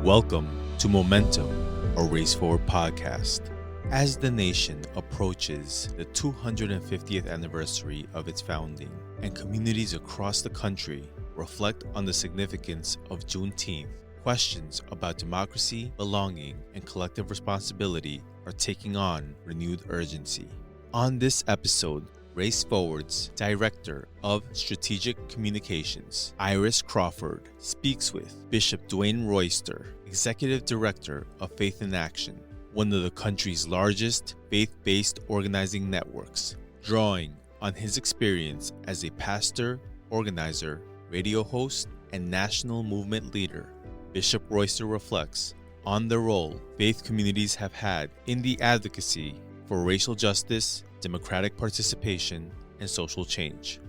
Welcome to Momentum, a Race Forward podcast. As the nation approaches the 250th anniversary of its founding and communities across the country reflect on the significance of Juneteenth, questions about democracy, belonging, and collective responsibility are taking on renewed urgency. On this episode, Race Forward's Director of Strategic Communications, Iris Crawford, speaks with Bishop Dwayne Royster, Executive Director of Faith in Action, one of the country's largest faith-based organizing networks, drawing on his experience as a pastor, organizer, radio host, and national movement leader. Bishop Royster reflects on the role faith communities have had in the advocacy for racial justice, democratic participation, and social change.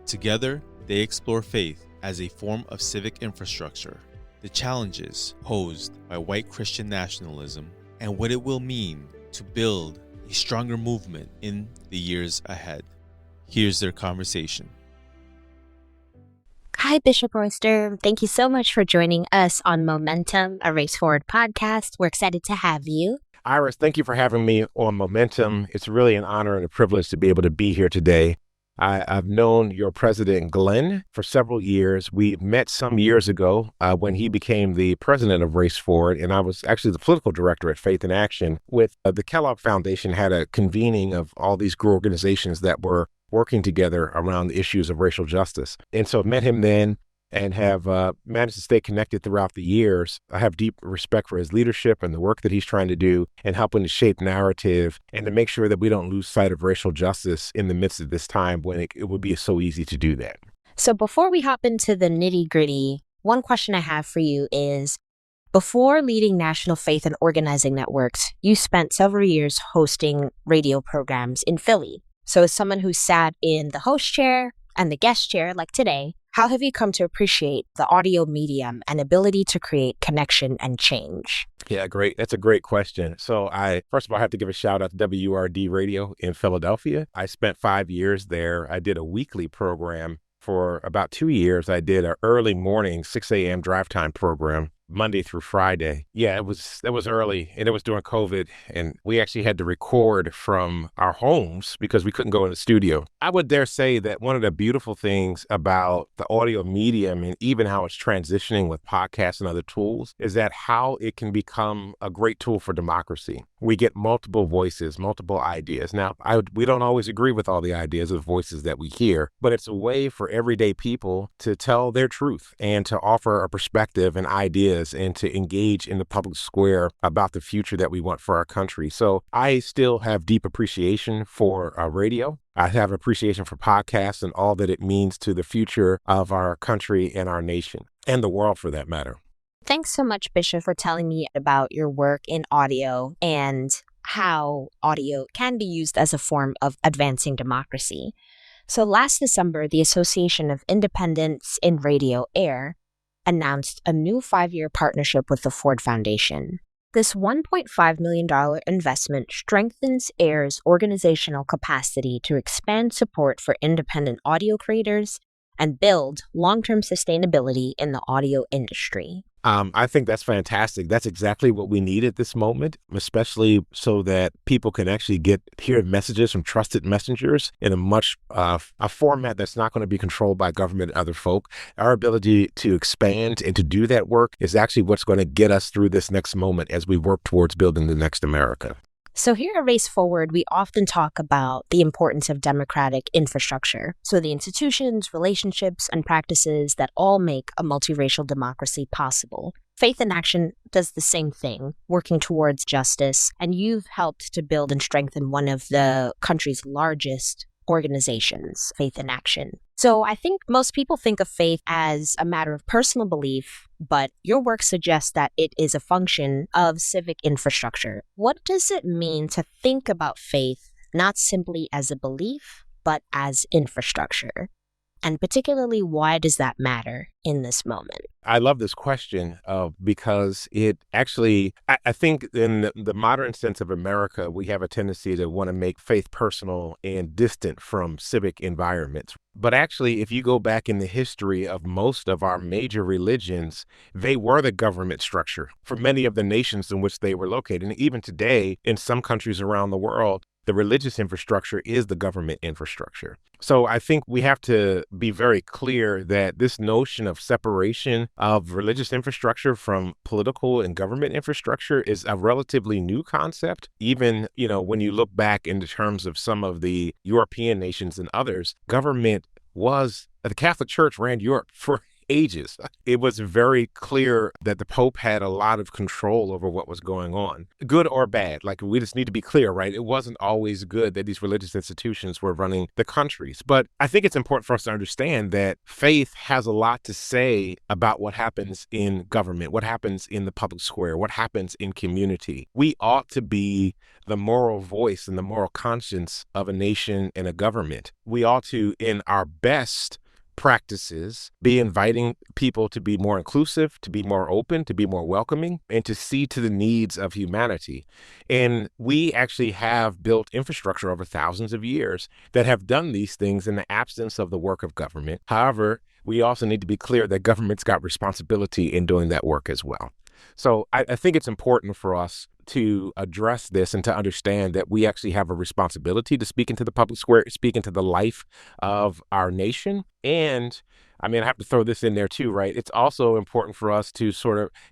Together, they explore faith as a form of civic infrastructure, the challenges posed by white Christian nationalism, and what it will mean to build a stronger movement in the years ahead. Here's their conversation. Hi, Bishop Royster. Thank you so much for joining us on Momentum, a Race Forward podcast. We're excited to have you. Iris, thank you for having me on Momentum. It's really an honor and a privilege to be able to be here today. I've known your president, Glenn, for several years. We met some years ago when he became the president of Race Forward, and I was actually the political director at Faith in Action. With the Kellogg Foundation had a convening of all these organizations that were working together around the issues of racial justice. And so I met him then and have managed to stay connected throughout the years. I have deep respect for his leadership and the work that he's trying to do and helping to shape narrative and to make sure that we don't lose sight of racial justice in the midst of this time when it would be so easy to do that. So before we hop into the nitty-gritty, one question I have for you is, before leading national faith and organizing networks, you spent several years hosting radio programs in Philly. So as someone who sat in the host chair and the guest chair like today, how have you come to appreciate the audio medium and ability to create connection and change? Yeah, great. That's a great question. So first of all, I have to give a shout out to WRD Radio in Philadelphia. I spent 5 years there. I did a weekly program for about 2 years. I did an early morning, 6 a.m. drive time program, Monday through Friday. Yeah, that was early, and it was during COVID, and we actually had to record from our homes because we couldn't go in the studio. I would dare say that one of the beautiful things about the audio medium and even how it's transitioning with podcasts and other tools is that how it can become a great tool for democracy. We get multiple voices, multiple ideas. Now, we don't always agree with all the ideas or voices that we hear, but it's a way for everyday people to tell their truth and to offer a perspective and ideas and to engage in the public square about the future that we want for our country. So I still have deep appreciation for radio. I have appreciation for podcasts and all that it means to the future of our country and our nation and the world for that matter. Thanks so much, Bishop, for telling me about your work in audio and how audio can be used as a form of advancing democracy. So last December, the Association of Independents in Radio Air announced a new 5-year partnership with the Ford Foundation. This $1.5 million investment strengthens AIR's organizational capacity to expand support for independent audio creators and build long-term sustainability in the audio industry. I think that's fantastic. That's exactly what we need at this moment, especially so that people can actually hear messages from trusted messengers in a format that's not going to be controlled by government and other folk. Our ability to expand and to do that work is actually what's going to get us through this next moment as we work towards building the next America. So here at Race Forward, we often talk about the importance of democratic infrastructure. So the institutions, relationships, and practices that all make a multiracial democracy possible. Faith in Action does the same thing, working towards justice, and you've helped to build and strengthen one of the country's largest organizations, Faith in Action. So I think most people think of faith as a matter of personal belief, but your work suggests that it is a function of civic infrastructure. What does it mean to think about faith not simply as a belief, but as infrastructure? And particularly, why does that matter in this moment? I love this question because it actually, I think in the modern sense of America, we have a tendency to want to make faith personal and distant from civic environments. But actually, if you go back in the history of most of our major religions, they were the government structure for many of the nations in which they were located. And even today, in some countries around the world, the religious infrastructure is the government infrastructure. So I think we have to be very clear that this notion of separation of religious infrastructure from political and government infrastructure is a relatively new concept. Even, when you look back in terms of some of the European nations and others, the Catholic Church ran Europe for ages. It was very clear that the Pope had a lot of control over what was going on, good or bad. Like, we just need to be clear, right? It wasn't always good that these religious institutions were running the countries. But I think it's important for us to understand that faith has a lot to say about what happens in government, what happens in the public square, what happens in community. We ought to be the moral voice and the moral conscience of a nation and a government. We ought to, in our best practices, be inviting people to be more inclusive, to be more open, to be more welcoming, and to see to the needs of humanity. And we actually have built infrastructure over thousands of years that have done these things in the absence of the work of government. However, we also need to be clear that government's got responsibility in doing that work as well. So I think it's important for us to address this and to understand that we actually have a responsibility to speak into the public square, speak into the life of our nation. And I have to throw this in there too, right? It's also important for us to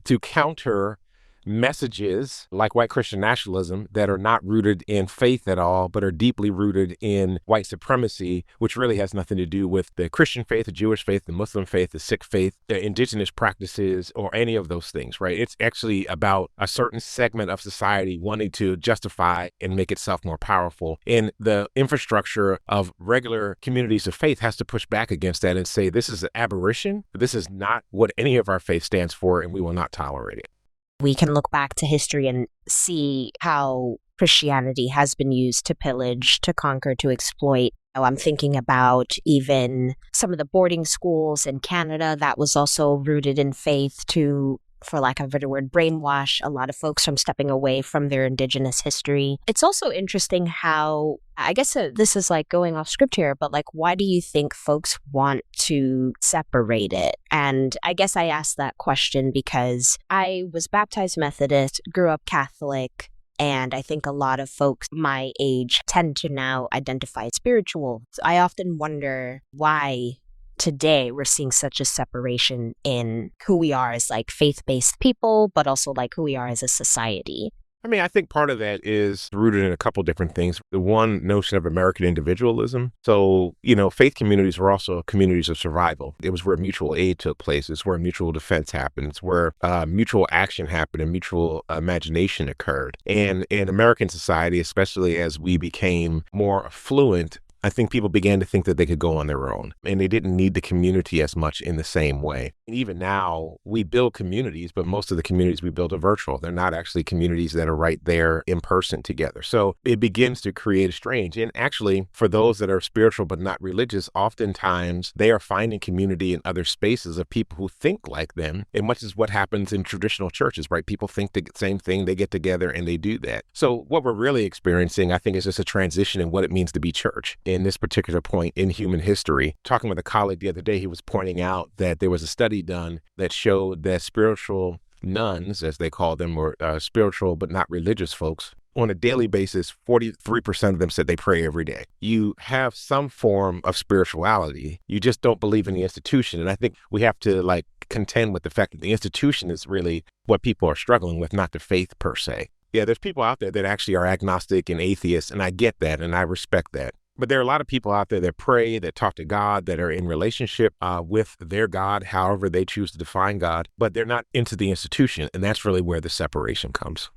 to counter messages like white Christian nationalism that are not rooted in faith at all, but are deeply rooted in white supremacy, which really has nothing to do with the Christian faith, the Jewish faith, the Muslim faith, the Sikh faith, the indigenous practices, or any of those things, right? It's actually about a certain segment of society wanting to justify and make itself more powerful. And the infrastructure of regular communities of faith has to push back against that and say, this is an aberration. This is not what any of our faith stands for, and we will not tolerate it. We can look back to history and see how Christianity has been used to pillage, to conquer, to exploit. I'm thinking about even some of the boarding schools in Canada that was also rooted in faith to, for lack of a better word, brainwash a lot of folks from stepping away from their indigenous history. It's also interesting how, I guess this is like going off script here, but like, why do you think folks want to separate it? And I guess I asked that question because I was baptized Methodist, grew up Catholic, and I think a lot of folks my age tend to now identify as spiritual. So I often wonder why today we're seeing such a separation in who we are as like faith-based people, but also like who we are as a society. I think part of that is rooted in a couple different things. The one notion of American individualism. So, faith communities were also communities of survival. It was where mutual aid took place. It's where mutual defense happened. It's where mutual action happened and mutual imagination occurred. And in American society, especially as we became more affluent, I think people began to think that they could go on their own and they didn't need the community as much in the same way. And even now, we build communities, but most of the communities we build are virtual. They're not actually communities that are right there in person together. So it begins to create a strange. And actually, for those that are spiritual but not religious, oftentimes they are finding community in other spaces of people who think like them, and much as what happens in traditional churches, right? People think the same thing, they get together and they do that. So what we're really experiencing, I think, is just a transition in what it means to be church in this particular point in human history. Talking with a colleague the other day, he was pointing out that there was a study done that showed that spiritual nuns, as they call them, or spiritual but not religious folks, on a daily basis, 43% of them said they pray every day. You have some form of spirituality. You just don't believe in the institution. And I think we have to contend with the fact that the institution is really what people are struggling with, not the faith per se. Yeah, there's people out there that actually are agnostic and atheists, and I get that and I respect that. But there are a lot of people out there that pray, that talk to God, that are in relationship with their God, however they choose to define God, but they're not into the institution. And that's really where the separation comes.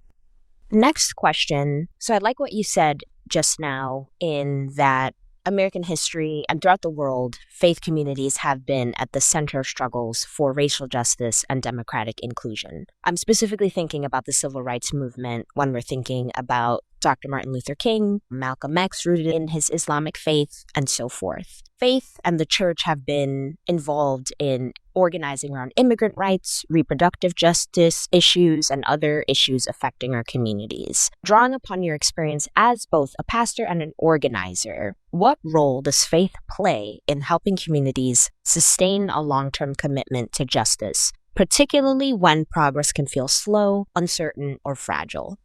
Next question. So I like what you said just now in that American history and throughout the world, faith communities have been at the center of struggles for racial justice and democratic inclusion. I'm specifically thinking about the civil rights movement when we're thinking about Dr. Martin Luther King, Malcolm X, rooted in his Islamic faith, and so forth. Faith and the church have been involved in organizing around immigrant rights, reproductive justice issues, and other issues affecting our communities. Drawing upon your experience as both a pastor and an organizer, what role does faith play in helping communities sustain a long-term commitment to justice, particularly when progress can feel slow, uncertain, or fragile?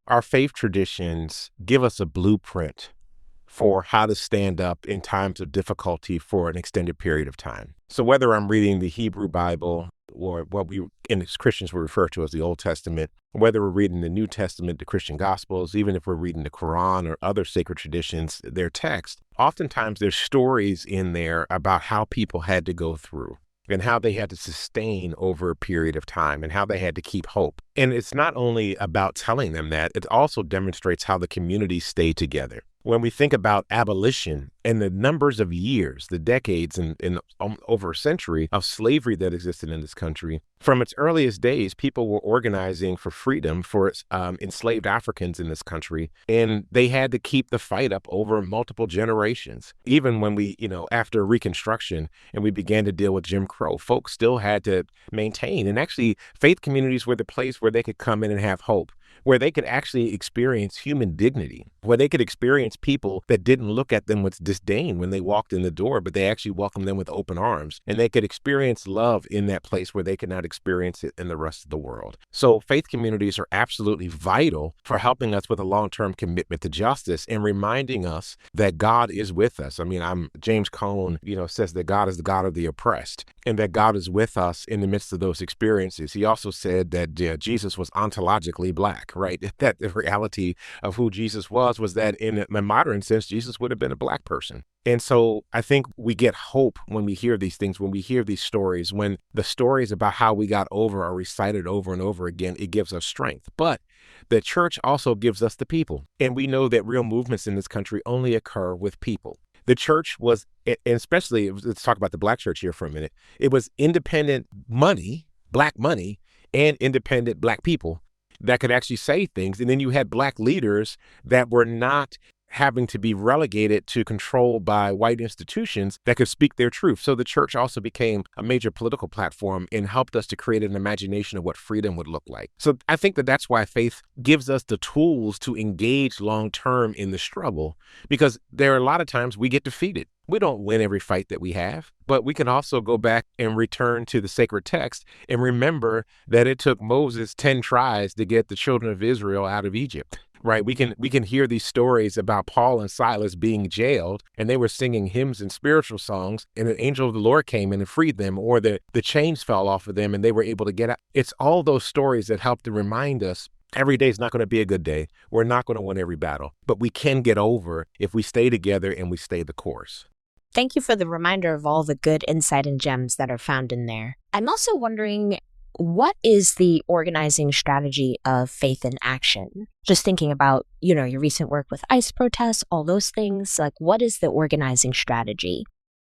Our faith traditions give us a blueprint for how to stand up in times of difficulty for an extended period of time. So whether I'm reading the Hebrew Bible or what we as Christians we refer to as the Old Testament, whether we're reading the New Testament, the Christian Gospels, even if we're reading the Quran or other sacred traditions, their text, oftentimes there's stories in there about how people had to go through and how they had to sustain over a period of time and how they had to keep hope. And it's not only about telling them that, it also demonstrates how the community stayed together. When we think about abolition and the numbers of years, the decades and over a century of slavery that existed in this country, from its earliest days, people were organizing for freedom for enslaved Africans in this country, and they had to keep the fight up over multiple generations. Even when we, after Reconstruction and we began to deal with Jim Crow, folks still had to maintain. And actually, faith communities were the place where they could come in and have hope, where they could actually experience human dignity, where they could experience people that didn't look at them with disdain when they walked in the door, but they actually welcomed them with open arms. And they could experience love in that place where they could not experience it in the rest of the world. So faith communities are absolutely vital for helping us with a long-term commitment to justice and reminding us that God is with us. I mean, James Cone, says that God is the God of the oppressed and that God is with us in the midst of those experiences. He also said that Jesus was ontologically black, right? That the reality of who Jesus was that in a modern sense, Jesus would have been a black person. And so I think we get hope when we hear these things, when we hear these stories, when the stories about how we got over are recited over and over again, it gives us strength. But the church also gives us the people. And we know that real movements in this country only occur with people. The church was, and especially, let's talk about the black church here for a minute. It was independent money, black money, and independent black people that could actually say things. And then you had black leaders that were not having to be relegated to control by white institutions that could speak their truth. So the church also became a major political platform and helped us to create an imagination of what freedom would look like. So I think that that's why faith gives us the tools to engage long-term in the struggle, because there are a lot of times we get defeated. We don't win every fight that we have, but we can also go back and return to the sacred text and remember that it took Moses 10 tries to get the children of Israel out of Egypt. Right. We can hear these stories about Paul and Silas being jailed, and they were singing hymns and spiritual songs, and an angel of the Lord came in and freed them, or the chains fell off of them and they were able to get out. It's all those stories that help to remind us every day is not going to be a good day. We're not going to win every battle, but we can get over if we stay together and we stay the course. Thank you for the reminder of all the good insight and gems that are found in there. I'm also wondering, what is the organizing strategy of Faith in Action? Just thinking about, your recent work with ICE protests, all those things, like what is the organizing strategy?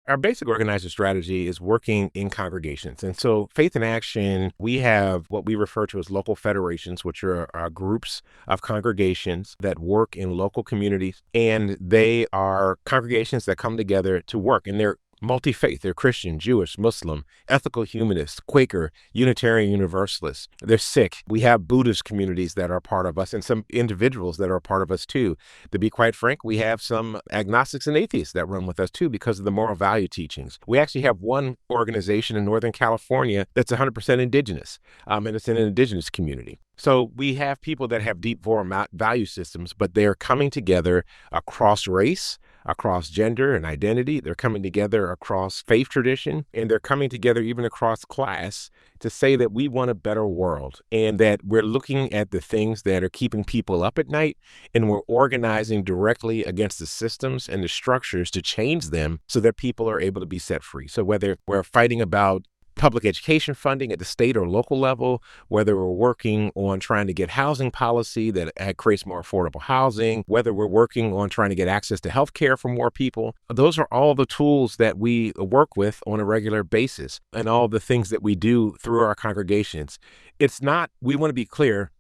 Our basic organizing strategy is working in congregations. And so Faith in Action, we have what we refer to as local federations, which are groups of congregations that work in local communities. And they are congregations that come together to work, and they're multi-faith. They're Christian, Jewish, Muslim, ethical humanists, Quaker, Unitarian Universalists. They're Sikh. We have Buddhist communities that are part of us and some individuals that are part of us too. To be quite frank, we have some agnostics and atheists that run with us too because of the moral value teachings. We actually have one organization in Northern California that's 100% indigenous, and it's an indigenous community. So we have people that have deep moral value systems, but they're coming together across race, across gender and identity. They're coming together across faith tradition, and they're coming together even across class to say that we want a better world and that we're looking at the things that are keeping people up at night, and we're organizing directly against the systems and the structures to change them so that people are able to be set free. So whether we're fighting about public education funding at the state or local level, whether we're working on trying to get housing policy that creates more affordable housing, whether we're working on trying to get access to health care for more people, those are all the tools that we work with on a regular basis and all the things that we do through our congregations. It's not, we want to be clear,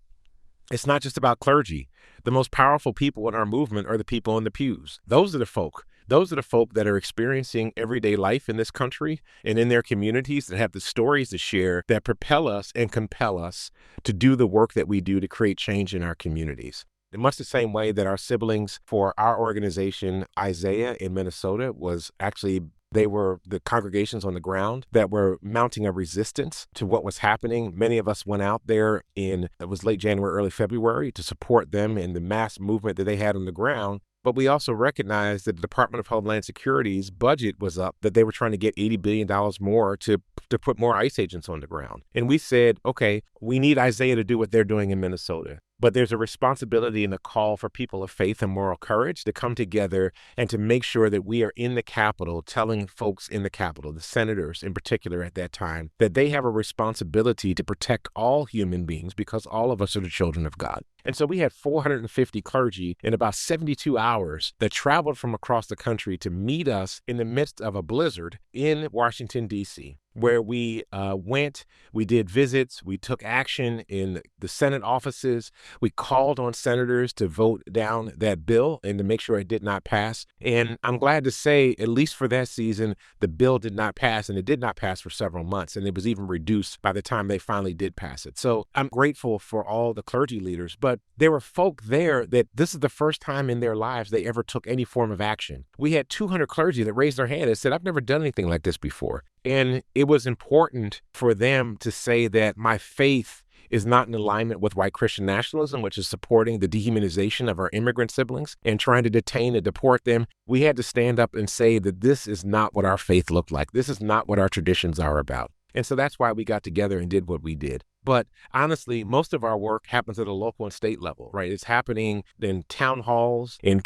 It's not just about clergy. The most powerful people in our movement are the people in the pews. Those are the folk. Those are the folk that are experiencing everyday life in this country and in their communities, that have the stories to share that propel us and compel us to do the work that we do to create change in our communities. In much the same way that our siblings for our organization, Isaiah in Minnesota, was actually, they were the congregations on the ground that were mounting a resistance to what was happening. Many of us went out there it was late January, early February, to support them in the mass movement that they had on the ground. But we also recognized that the Department of Homeland Security's budget was up, that they were trying to get $80 billion more to put more ICE agents on the ground. And we said, okay, we need Isaiah to do what they're doing in Minnesota. But there's a responsibility and a call for people of faith and moral courage to come together and to make sure that we are in the Capitol, telling folks in the Capitol, the senators in particular at that time, that they have a responsibility to protect all human beings, because all of us are the children of God. And so we had 450 clergy in about 72 hours that traveled from across the country to meet us in the midst of a blizzard in Washington, D.C., where we went, we did visits, we took action in the Senate offices, we called on senators to vote down that bill and to make sure it did not pass. And I'm glad to say, at least for that season, the bill did not pass, and it did not pass for several months, and it was even reduced by the time they finally did pass it. So I'm grateful for all the clergy leaders, but there were folk there that this is the first time in their lives they ever took any form of action. We had 200 clergy that raised their hand and said, I've never done anything like this before. And it was important for them to say that my faith is not in alignment with white Christian nationalism, which is supporting the dehumanization of our immigrant siblings and trying to detain and deport them. We had to stand up and say that this is not what our faith looked like. This is not what our traditions are about. And so that's why we got together and did what we did. But honestly, most of our work happens at a local and state level, right? It's happening in town halls, in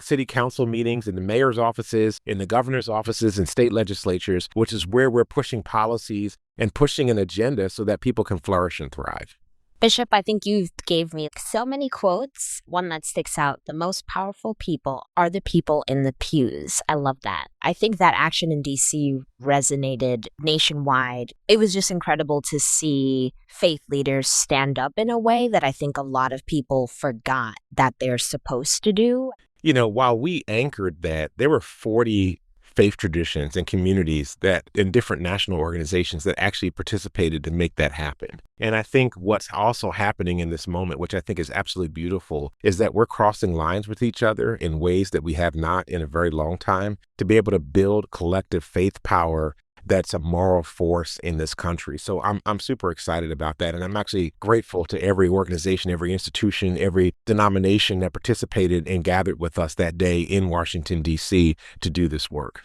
city council meetings, in the mayor's offices, in the governor's offices, and state legislatures, which is where we're pushing policies and pushing an agenda so that people can flourish and thrive. Bishop, I think you gave me so many quotes. One that sticks out: the most powerful people are the people in the pews. I love that. I think that action in DC resonated nationwide. It was just incredible to see faith leaders stand up in a way that I think a lot of people forgot that they're supposed to do. You know, while we anchored that, there were 40 faith traditions and communities that in different national organizations that actually participated to make that happen. And I think what's also happening in this moment, which I think is absolutely beautiful, is that we're crossing lines with each other in ways that we have not in a very long time, to be able to build collective faith power that's a moral force in this country. So I'm super excited about that. And I'm actually grateful to every organization, every institution, every denomination that participated and gathered with us that day in Washington, D.C. to do this work.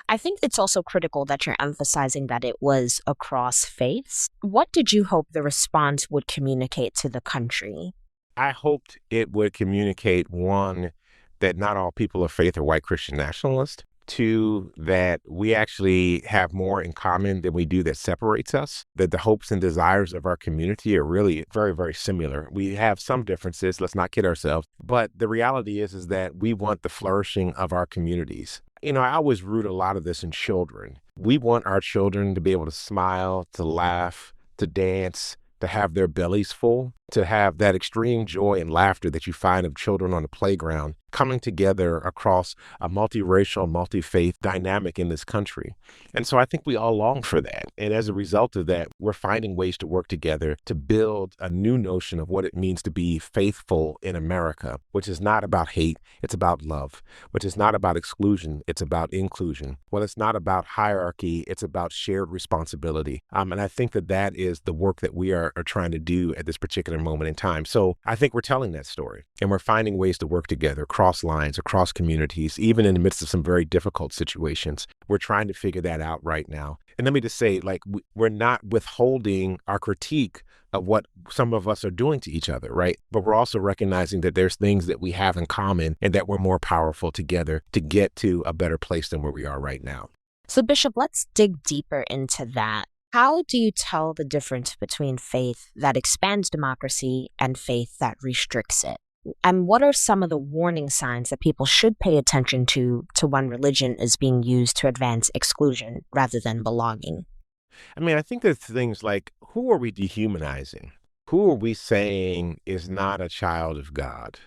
I think it's also critical that you're emphasizing that it was across faiths. What did you hope the response would communicate to the country? I hoped it would communicate, one, that not all people of faith are white Christian nationalists. Two, that we actually have more in common than we do that separates us, that the hopes and desires of our community are really very, very similar. We have some differences, let's not kid ourselves, but the reality is that we want the flourishing of our communities. You know, I always root a lot of this in children. We want our children to be able to smile, to laugh, to dance, to have their bellies full, to have that extreme joy and laughter that you find of children on the playground coming together across a multiracial, multi-faith dynamic in this country. And so I think we all long for that. And as a result of that, we're finding ways to work together to build a new notion of what it means to be faithful in America, which is not about hate, it's about love, which is not about exclusion, it's about inclusion. Well, it's not about hierarchy, it's about shared responsibility. And I think that that is the work that we are trying to do at this particular moment in time. So I think we're telling that story, and we're finding ways to work together across lines, across communities, even in the midst of some very difficult situations. We're trying to figure that out right now. And let me just say, like, we're not withholding our critique of what some of us are doing to each other, right? But we're also recognizing that there's things that we have in common and that we're more powerful together to get to a better place than where we are right now. So, Bishop, let's dig deeper into that. How do you tell the difference between faith that expands democracy and faith that restricts it? And what are some of the warning signs that people should pay attention to when religion is being used to advance exclusion rather than belonging? I mean, I think there's things like, who are we dehumanizing? Who are we saying is not a child of God?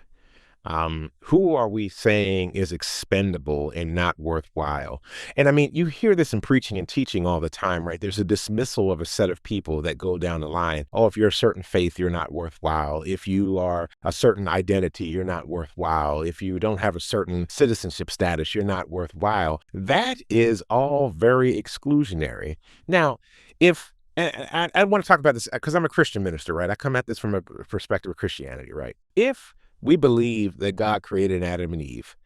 Who are we saying is expendable and not worthwhile? And I mean, you hear this in preaching and teaching all the time, right? There's a dismissal of a set of people that go down the line. Oh, if you're a certain faith, you're not worthwhile. If you are a certain identity, you're not worthwhile. If you don't have a certain citizenship status, you're not worthwhile. That is all very exclusionary. Now, if and I want to talk about this because I'm a Christian minister, right? I come at this from a perspective of Christianity, right? If we believe that God created Adam and Eve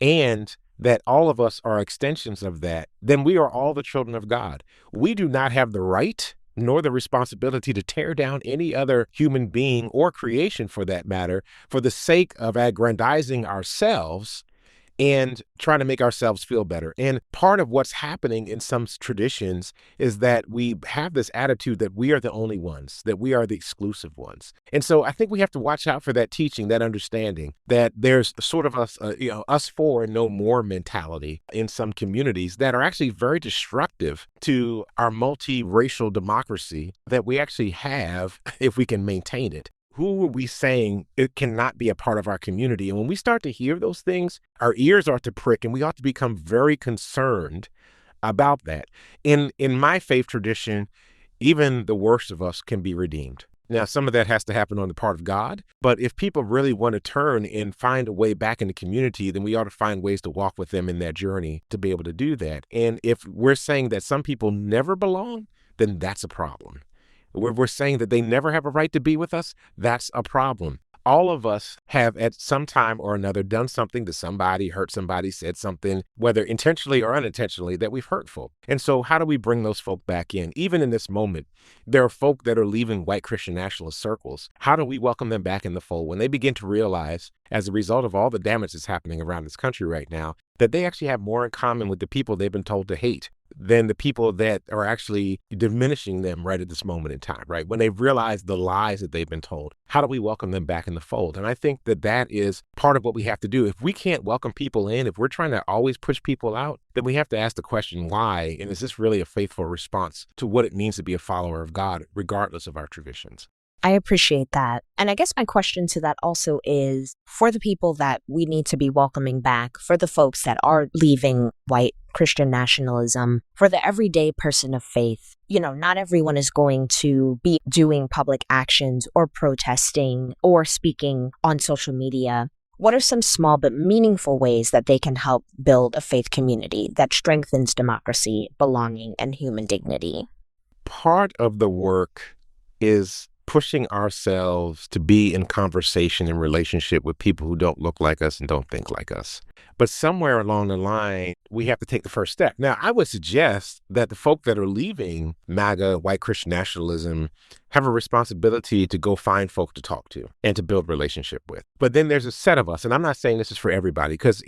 and that all of us are extensions of that, then we are all the children of God. We do not have the right nor the responsibility to tear down any other human being or creation for that matter, for the sake of aggrandizing ourselves and trying to make ourselves feel better. And part of what's happening in some traditions is that we have this attitude that we are the only ones, that we are the exclusive ones. And so I think we have to watch out for that teaching, that understanding that there's sort of us four and no more mentality in some communities that are actually very destructive to our multiracial democracy that we actually have if we can maintain it. Who are we saying it cannot be a part of our community? And when we start to hear those things, our ears ought to prick and we ought to become very concerned about that. In my faith tradition, even the worst of us can be redeemed. Now, some of that has to happen on the part of God, but if people really want to turn and find a way back in the community, then we ought to find ways to walk with them in that journey to be able to do that. And if we're saying that some people never belong, then that's a problem. We're saying that they never have a right to be with us. That's a problem. All of us have at some time or another done something to somebody, hurt somebody, said something, whether intentionally or unintentionally, that we've hurt folk. And so how do we bring those folk back in? Even in this moment, there are folk that are leaving white Christian nationalist circles. How do we welcome them back in the fold when they begin to realize, as a result of all the damage that's happening around this country right now, that they actually have more in common with the people they've been told to hate than the people that are actually diminishing them right at this moment in time, right? When they've realized the lies that they've been told, how do we welcome them back in the fold? And I think that that is part of what we have to do. If we can't welcome people in, if we're trying to always push people out, then we have to ask the question, why? And is this really a faithful response to what it means to be a follower of God, regardless of our traditions? I appreciate that. And I guess my question to that also is, for the people that we need to be welcoming back, for the folks that are leaving white Christian nationalism, for the everyday person of faith, not everyone is going to be doing public actions or protesting or speaking on social media. What are some small but meaningful ways that they can help build a faith community that strengthens democracy, belonging, and human dignity? Part of the work is pushing ourselves to be in conversation and relationship with people who don't look like us and don't think like us. But somewhere along the line, we have to take the first step. Now, I would suggest that the folk that are leaving MAGA, white Christian nationalism, have a responsibility to go find folk to talk to and to build relationship with. But then there's a set of us, and I'm not saying this is for everybody, because,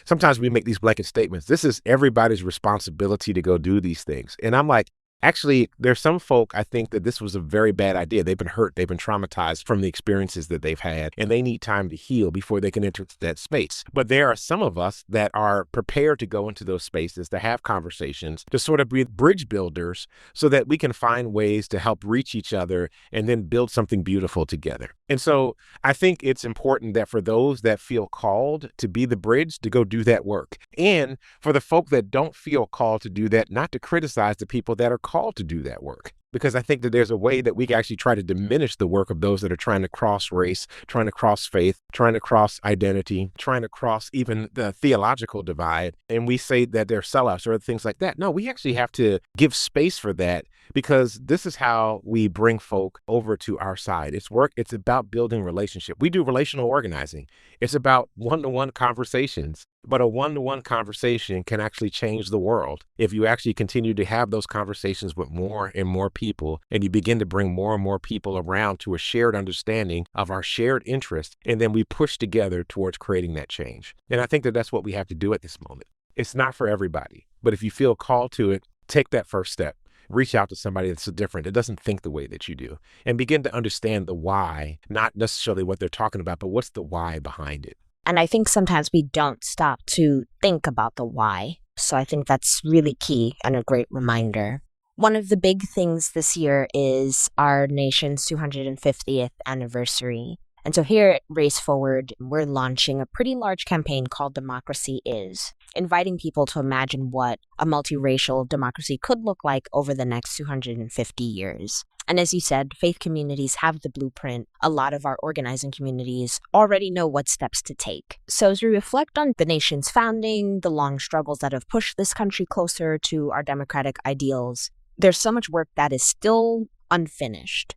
sometimes we make these blanket statements. This is everybody's responsibility to go do these things. And I'm like, actually, there's some folk, I think that this was a very bad idea. They've been hurt. They've been traumatized from the experiences that they've had, and they need time to heal before they can enter that space. But there are some of us that are prepared to go into those spaces, to have conversations, to sort of be bridge builders so that we can find ways to help reach each other and then build something beautiful together. And so I think it's important that for those that feel called to be the bridge, to go do that work. And for the folk that don't feel called to do that, not to criticize the people that are called to do that work. Because I think that there's a way that we can actually try to diminish the work of those that are trying to cross race, trying to cross faith, trying to cross identity, trying to cross even the theological divide. And we say that they're sellouts or things like that. No, we actually have to give space for that, because this is how we bring folk over to our side. It's work. It's about building relationship. We do relational organizing. It's about one-to-one conversations. But a one-to-one conversation can actually change the world if you actually continue to have those conversations with more and more people, and you begin to bring more and more people around to a shared understanding of our shared interest, and then we push together towards creating that change. And I think that that's what we have to do at this moment. It's not for everybody, but if you feel called to it, take that first step. Reach out to somebody that's different, that doesn't think the way that you do, and begin to understand the why, not necessarily what they're talking about, but what's the why behind it. And I think sometimes we don't stop to think about the why. So I think that's really key and a great reminder. One of the big things this year is our nation's 250th anniversary. And so here at Race Forward, we're launching a pretty large campaign called Democracy Is, inviting people to imagine what a multiracial democracy could look like over the next 250 years. And as you said, faith communities have the blueprint. A lot of our organizing communities already know what steps to take. So as we reflect on the nation's founding, the long struggles that have pushed this country closer to our democratic ideals, there's so much work that is still unfinished.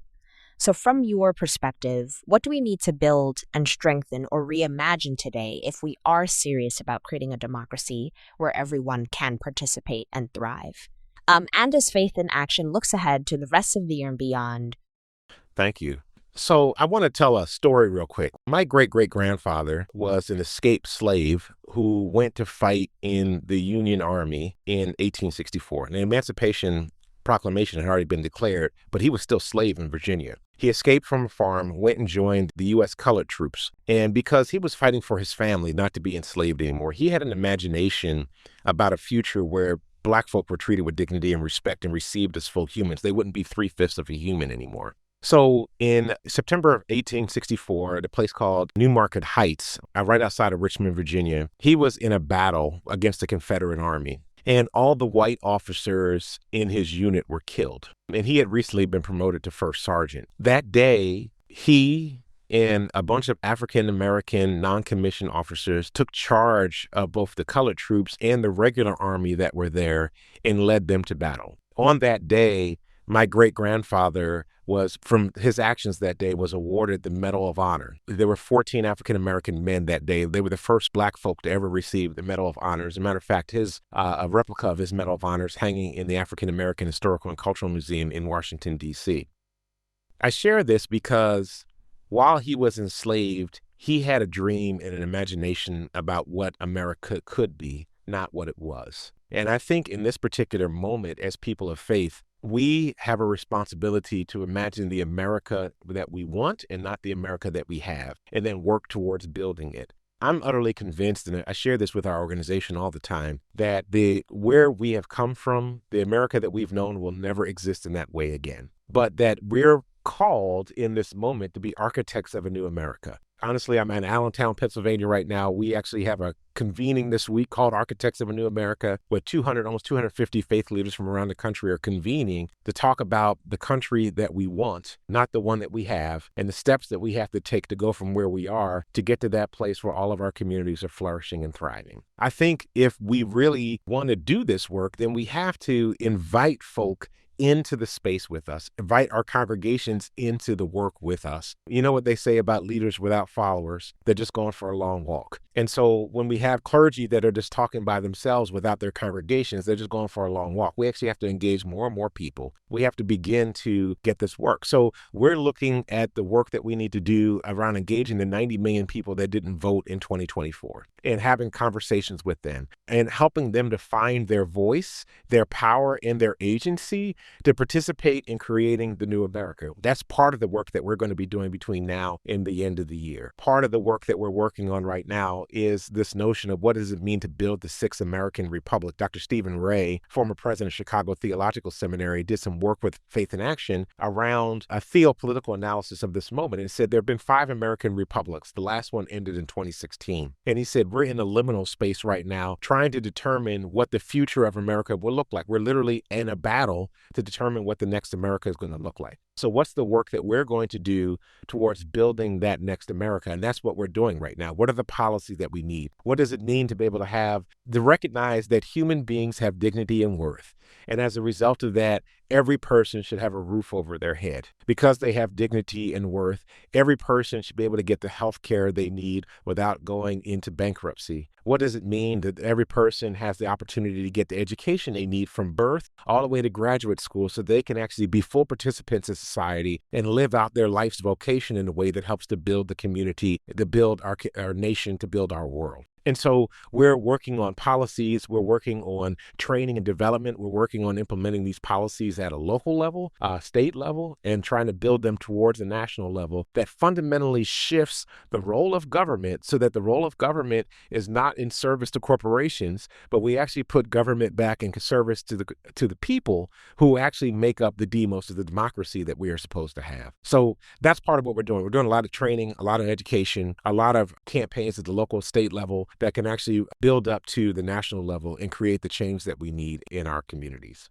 So from your perspective, what do we need to build and strengthen or reimagine today if we are serious about creating a democracy where everyone can participate and thrive? And as Faith in Action looks ahead to the rest of the year and beyond. Thank you. So I want to tell a story real quick. My great-great-grandfather was an escaped slave who went to fight in the Union Army in 1864. And the Emancipation Proclamation had already been declared, but he was still slave in Virginia. He escaped from a farm, went and joined the U.S. colored troops. And because he was fighting for his family not to be enslaved anymore, he had an imagination about a future where Black folk were treated with dignity and respect and received as full humans. They wouldn't be 3/5 of a human anymore. So in September of 1864, at a place called Newmarket Heights, right outside of Richmond, Virginia, he was in a battle against the Confederate Army. And all the white officers in his unit were killed. And he had recently been promoted to first sergeant. That day, he and a bunch of African-American non-commissioned officers took charge of both the colored troops and the regular army that were there and led them to battle. On that day, my great-grandfather was, from his actions that day, was awarded the Medal of Honor. There were 14 African-American men that day. They were the first Black folk to ever receive the Medal of Honor. As a matter of fact, a replica of his Medal of Honor is hanging in the African-American Historical and Cultural Museum in Washington, D.C. I share this because while he was enslaved, he had a dream and an imagination about what America could be, not what it was. And I think in this particular moment, as people of faith, we have a responsibility to imagine the America that we want and not the America that we have, and then work towards building it. I'm utterly convinced, and I share this with our organization all the time, that where we have come from, the America that we've known will never exist in that way again, but that we're called in this moment to be architects of a new America. Honestly, I'm in Allentown, Pennsylvania right now. We actually have a convening this week called Architects of a New America, where almost 250 faith leaders from around the country are convening to talk about the country that we want, not the one that we have, and the steps that we have to take to go from where we are to get to that place where all of our communities are flourishing and thriving. I think if we really want to do this work, then we have to invite folk into the space with us, invite our congregations into the work with us. You know what they say about leaders without followers? They're just going for a long walk. And so when we have clergy that are just talking by themselves without their congregations, they're just going for a long walk. We actually have to engage more and more people. We have to begin to get this work. So we're looking at the work that we need to do around engaging the 90 million people that didn't vote in 2024 and having conversations with them and helping them to find their voice, their power, and their agency to participate in creating the new America. That's part of the work that we're going to be doing between now and the end of the year. Part of the work that we're working on right now is this notion of what does it mean to build the sixth American Republic. Dr. Stephen Ray, former president of Chicago Theological Seminary, did some work with Faith in Action around a theopolitical analysis of this moment and said there have been 5 American republics. The last one ended in 2016. And he said we're in a liminal space right now trying to determine what the future of America will look like. We're literally in a battle to determine what the next America is going to look like. So what's the work that we're going to do towards building that next America? And that's what we're doing right now. What are the policies that we need? What does it mean to be able to recognize that human beings have dignity and worth? And as a result of that, every person should have a roof over their head. Because they have dignity and worth, every person should be able to get the health care they need without going into bankruptcy. What does it mean that every person has the opportunity to get the education they need from birth all the way to graduate school so they can actually be full participants in society and live out their life's vocation in a way that helps to build the community, to build our nation, to build our world? And so we're working on policies, we're working on training and development, we're working on implementing these policies at a local level, state level, and trying to build them towards a national level that fundamentally shifts the role of government so that the role of government is not in service to corporations, but we actually put government back in service to the people who actually make up the demos of the democracy that we are supposed to have. So that's part of what we're doing. We're doing a lot of training, a lot of education, a lot of campaigns at the local state level that can actually build up to the national level and create the change that we need in our communities.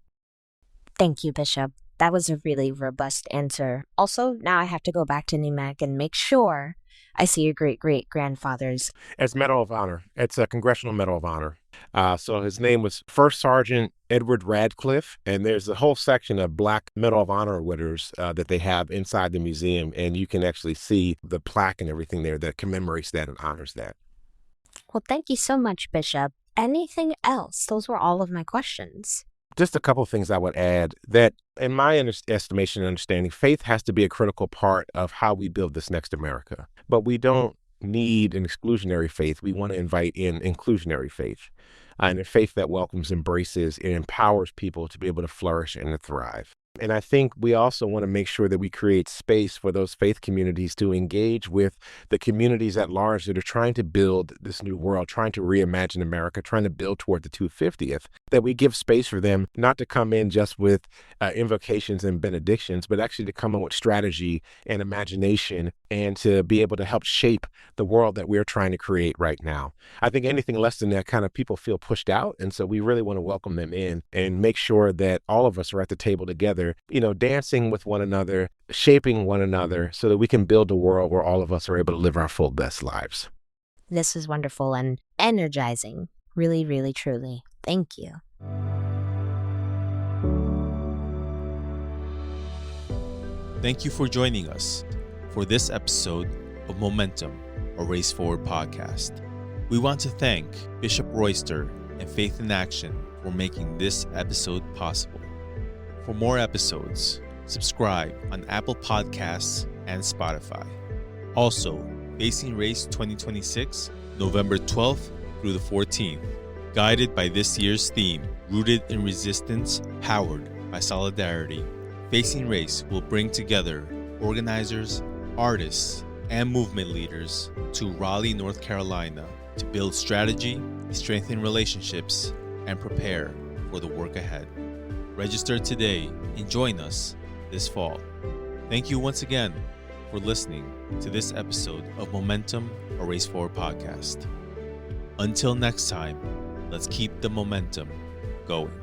Thank you, Bishop. That was a really robust answer. Also, now I have to go back to NEMAC and make sure I see your great-great-grandfather's. It's Medal of Honor. It's a Congressional Medal of Honor. So his name was First Sergeant Edward Radcliffe, and there's a whole section of Black Medal of Honor winners that they have inside the museum, and you can actually see the plaque and everything there that commemorates that and honors that. Well, thank you so much, Bishop. Anything else? Those were all of my questions. Just a couple of things I would add that in my estimation and understanding, faith has to be a critical part of how we build this next America. But we don't need an exclusionary faith. We want to invite in inclusionary faith and a faith that welcomes, embraces, and empowers people to be able to flourish and to thrive. And I think we also want to make sure that we create space for those faith communities to engage with the communities at large that are trying to build this new world, trying to reimagine America, trying to build toward the 250th, that we give space for them not to come in just with invocations and benedictions, but actually to come in with strategy and imagination and to be able to help shape the world that we're trying to create right now. I think anything less than that, kind of people feel pushed out. And so we really want to welcome them in and make sure that all of us are at the table together, dancing with one another, shaping one another so that we can build a world where all of us are able to live our full best lives. This is wonderful and energizing. Really, really, truly. Thank you. Thank you for joining us for this episode of Momentum, a Race Forward podcast. We want to thank Bishop Royster and Faith in Action for making this episode possible. For more episodes, subscribe on Apple Podcasts and Spotify. Also, Facing Race 2026, November 12th through the 14th, guided by this year's theme, Rooted in Resistance, Powered by Solidarity. Facing Race will bring together organizers, artists, and movement leaders to Raleigh, North Carolina to build strategy, strengthen relationships, and prepare for the work ahead. Register today and join us this fall. Thank you once again for listening to this episode of Momentum, a Race Forward podcast. Until next time, let's keep the momentum going.